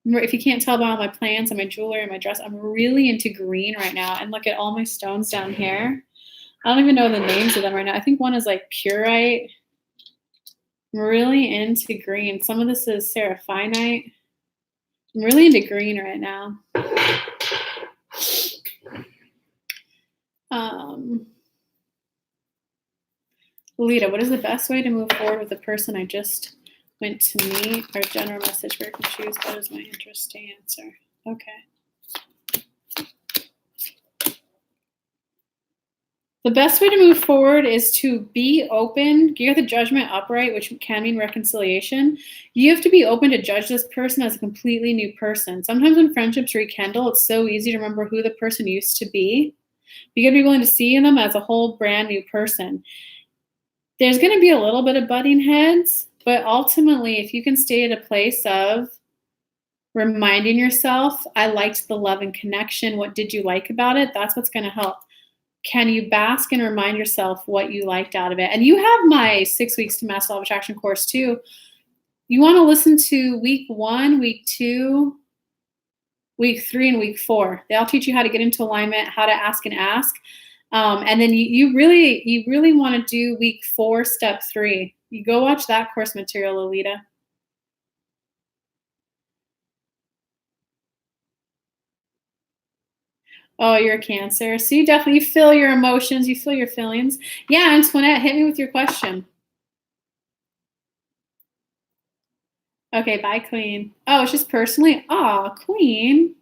If you can't tell by all my plants and my jewelry and my dress, I'm really into green right now. And look at all my stones down here. I don't even know the names of them right now. I think one is like purite. I'm really into green. Some of this is seraphinite. I'm really into green right now. Lita, what is the best way to move forward with the person I just went to meet? Our general message where I can choose what is my interest to answer. Okay. The best way to move forward is to be open. You got the Judgment upright, which can mean reconciliation. You have to be open to judge this person as a completely new person. Sometimes when friendships rekindle, it's so easy to remember who the person used to be. You got to be willing to see them as a whole brand new person. There's going to be a little bit of butting heads, but ultimately, if you can stay at a place of reminding yourself, I liked the love and connection. What did you like about it? That's what's going to help. Can you bask and remind yourself what you liked out of it? And you have my 6 weeks to Master Law of Attraction course too. You want to listen to week 1, week 2, week 3, and week 4. They'll teach you how to get into alignment, how to ask and ask. And then you really want to do week 4, step 3. You go watch that course material, Lolita. Oh, you're a Cancer. So you definitely feel your emotions. You feel your feelings. Yeah, Antoinette, hit me with your question. Okay, bye, Queen. Oh, it's just personally? Oh, Queen.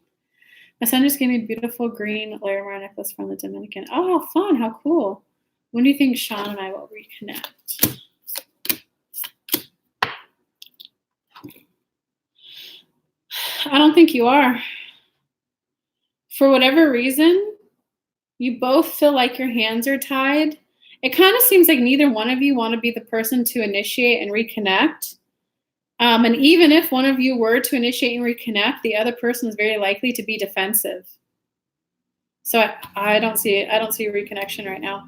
My son just gave me a beautiful green Larimar necklace from the Dominican. Oh, how fun. How cool. When do you think Sean and I will reconnect? I don't think you are. For whatever reason, you both feel like your hands are tied. It kind of seems like neither one of you want to be the person to initiate and reconnect. And even if one of you were to initiate and reconnect, the other person is very likely to be defensive. So I don't see a reconnection right now.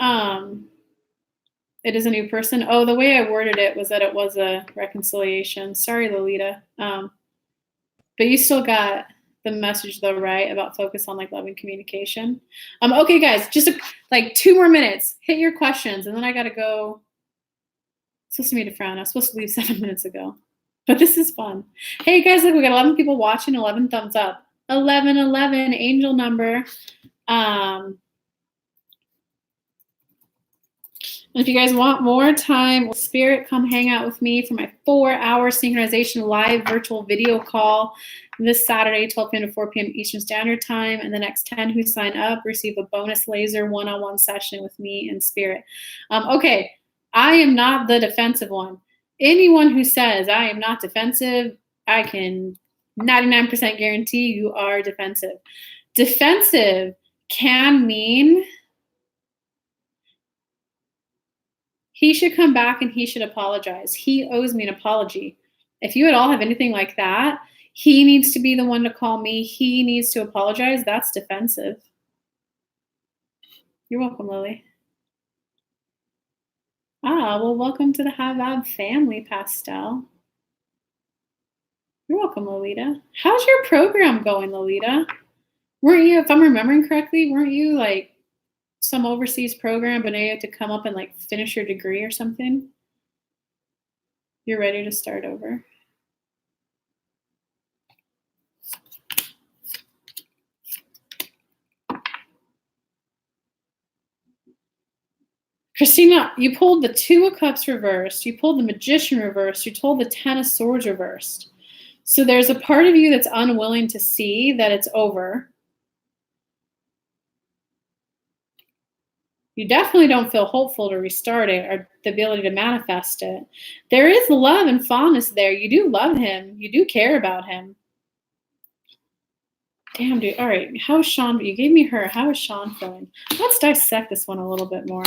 It is a new person. Oh, the way I worded it was that it was a reconciliation. Sorry, Lolita. But you still got the message though, right? About focus on like love and communication. Okay, guys, just like 2 more minutes. Hit your questions, and then I gotta go. It's supposed to be to frown. I was supposed to leave 7 minutes ago, but this is fun. Hey guys, look, we got 11 people watching. 11 thumbs up. 1111 angel number. And if you guys want more time with Spirit, come hang out with me for my 4-hour synchronization live virtual video call this Saturday, 12 p.m. to 4 p.m. Eastern Standard Time. And the next 10 who sign up receive a bonus laser one-on-one session with me in Spirit. Okay, I am not the defensive one. Anyone who says I am not defensive, I can 99% guarantee you are defensive. Defensive can mean he should come back and he should apologize. He owes me an apology. If you at all have anything like that, he needs to be the one to call me. He needs to apologize. That's defensive. You're welcome, Lily. Well, welcome to the Havab family, Pastel. You're welcome, Lolita. How's your program going, Lolita? Weren't you, if I'm remembering correctly, weren't you like some overseas program, but now you have to come up and like finish your degree or something? You're ready to start over. Christina, you pulled the 2 of Cups reversed. You pulled the Magician reversed. You told the 10 of Swords reversed. So there's a part of you that's unwilling to see that it's over. You definitely don't feel hopeful to restart it or the ability to manifest it. There is love and fondness there. You do love him. You do care about him. Damn, dude. All right. How is Sean? You gave me her. How is Sean feeling? Let's dissect this one a little bit more.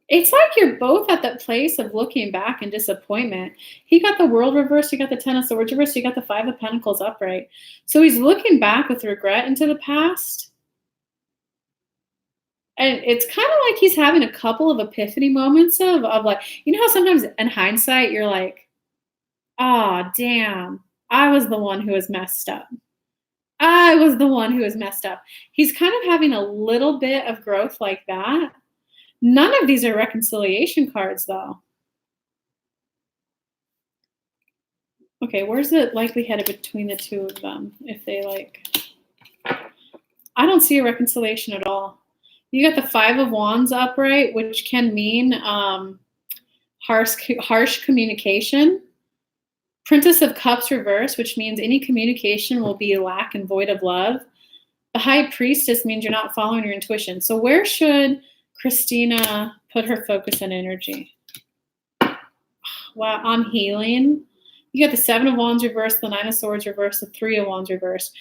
It's like you're both at that place of looking back in disappointment. He got the World reversed. You got the 10 of Swords reversed. You got the 5 of Pentacles upright. So he's looking back with regret into the past. And it's kind of like he's having a couple of epiphany moments of like, you know how sometimes in hindsight, you're like, oh, damn, I was the one who was messed up. I was the one who was messed up. He's kind of having a little bit of growth like that. None of these are reconciliation cards, though. Okay, where's the likelihood between the 2 of them? If they like, I don't see a reconciliation at all. You got the 5 of Wands upright, which can mean harsh communication. Princess of Cups reversed, which means any communication will be lack and void of love. The High Priestess means you're not following your intuition. So where should Christina put her focus and energy? Wow, on healing. You got the 7 of Wands reversed, the 9 of Swords reversed, the 3 of Wands reversed.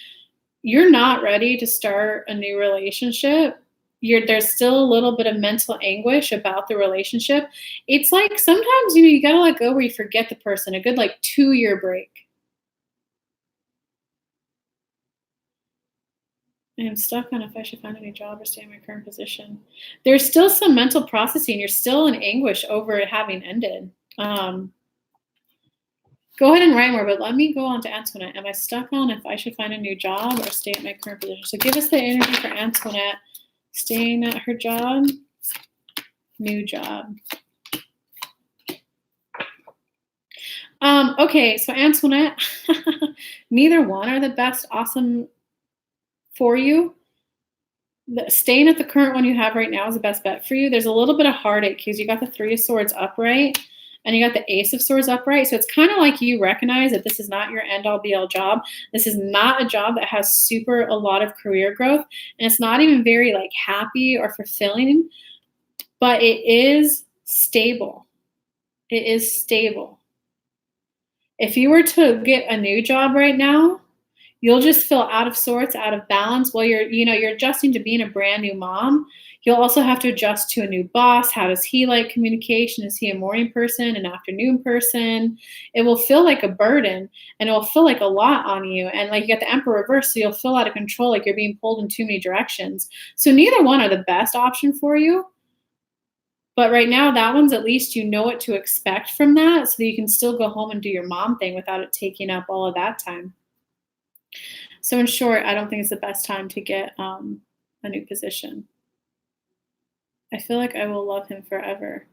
You're not ready to start a new relationship. There's still a little bit of mental anguish about the relationship. It's like sometimes, you got to let go where you forget the person. A good like 2-year break. I'm stuck on if I should find a new job or stay in my current position. There's still some mental processing. You're still in anguish over it having ended. Go ahead and write more, but let me go on to Antoinette. Am I stuck on if I should find a new job or stay at my current position? So give us the energy for Antoinette. Staying at her job, new job. Okay, so Antoinette, neither one are the best awesome for you. Staying at the current one you have right now is the best bet for you. There's a little bit of heartache because you got the 3 of Swords upright and you got the Ace of Swords upright. So it's kind of like you recognize that this is not your end-all be-all job. This is not a job that has a lot of career growth, and it's not even very like happy or fulfilling, but it is stable. It is stable. If you were to get a new job right now, You'll just feel out of sorts, out of balance while you're adjusting to being a brand new mom. You'll also have to adjust to a new boss. How does he like communication? Is he a morning person, an afternoon person? It will feel like a burden and it will feel like a lot on you. And like you got the emperor reverse, so you'll feel out of control, like you're being pulled in too many directions. So neither one are the best option for you. But right now, that one's at least you know what to expect from that so that you can still go home and do your mom thing without it taking up all of that time. So in short, I don't think it's the best time to get a new position. I feel like I will love him forever.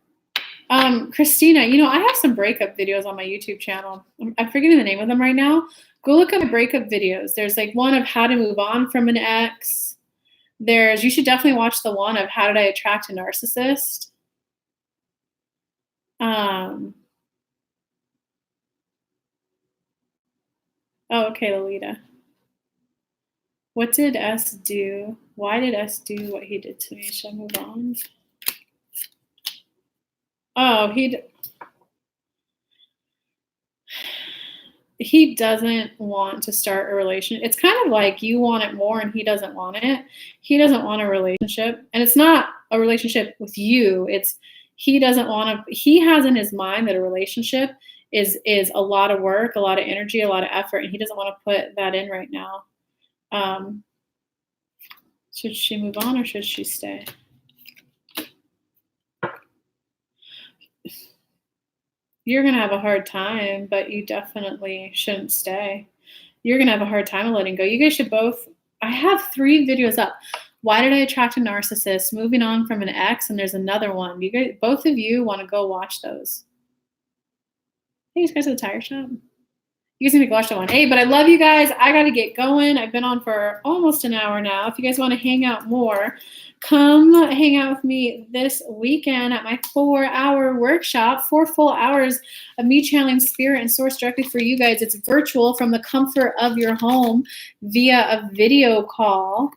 Christina, I have some breakup videos on my YouTube channel. I'm forgetting the name of them right now. Go look at my breakup videos. There's like one of how to move on from an ex. You should definitely watch the one of how did I attract a narcissist. Oh, okay, Lolita. What did S do? Why did S do what he did to me? Should I move on? Oh, he doesn't want to start a relationship. It's kind of like you want it more and he doesn't want it. He doesn't want a relationship. And it's not a relationship with you. He doesn't want to, he has in his mind that a relationship is a lot of work, a lot of energy, a lot of effort, and he doesn't want to put that in right now. Should she move on or should she stay? You're going to have a hard time, but you definitely shouldn't stay. You're going to have a hard time of letting go. You guys should both, I have 3 videos up. Why did I attract a narcissist? Moving on from an ex, and there's another one. You guys, both of you want to go watch those. Hey, you guys at the tire shop? You guys need to go watch that one. Hey, but I love you guys. I got to get going. I've been on for almost an hour now. If you guys want to hang out more, come hang out with me this weekend at my 4-hour workshop, 4 full hours of me channeling spirit and source directly for you guys. It's virtual from the comfort of your home via a video call.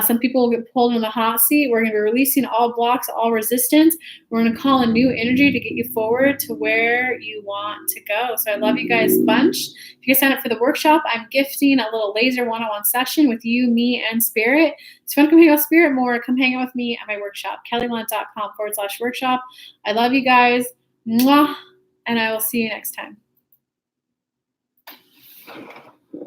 Some people will get pulled in the hot seat. We're going to be releasing all blocks, all resistance. We're going to call a new energy to get you forward to where you want to go. So I love you guys a bunch. If you guys sign up for the workshop, I'm gifting a little laser one-on-one session with you, me, and spirit. So if you want to come hang out with spirit more, come hang out with me at my workshop, kellylunt.com/workshop. I love you guys. Mwah, and I will see you next time.